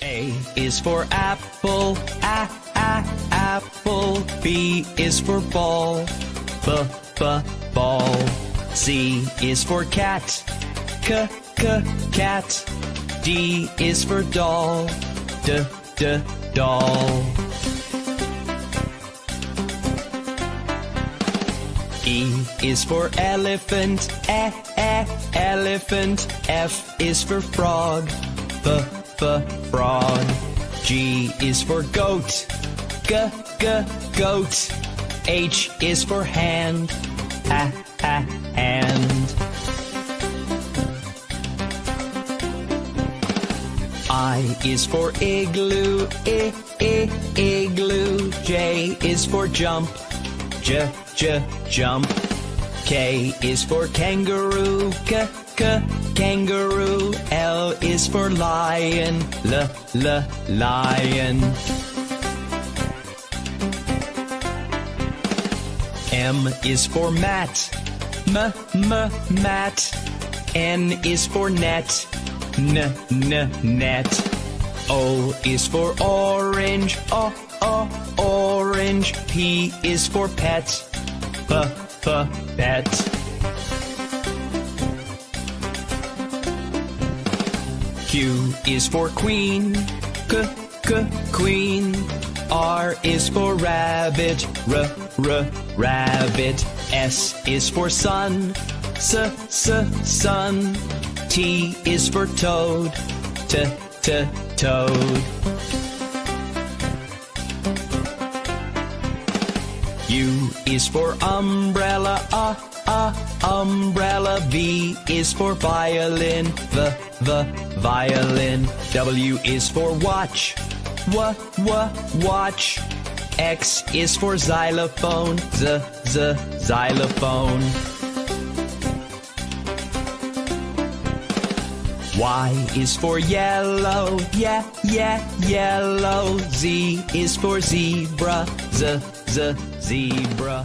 A is for apple, apple. B is for ball, ball. C is for cat, cat. D is for doll, doll. E is for elephant, elephant. F is for frog, frog. G is for goat, goat. H is for hand, hand. I is for igloo, igloo. J is for jump, jump. K is for kangaroo, kangaroo. L is for lion, lion. M is for mat, mat. N is for net, net. O is for orange, orange. P is for pet, pet. Q is for queen, queen. R is for rabbit, rabbit. S is for sun, sun. T is for toad, toad. U is for umbrella, umbrella. V is for violin, violin. W is for watch, watch. X is for xylophone, xylophone. Y is for yellow, yellow. Z is for zebra, zebra.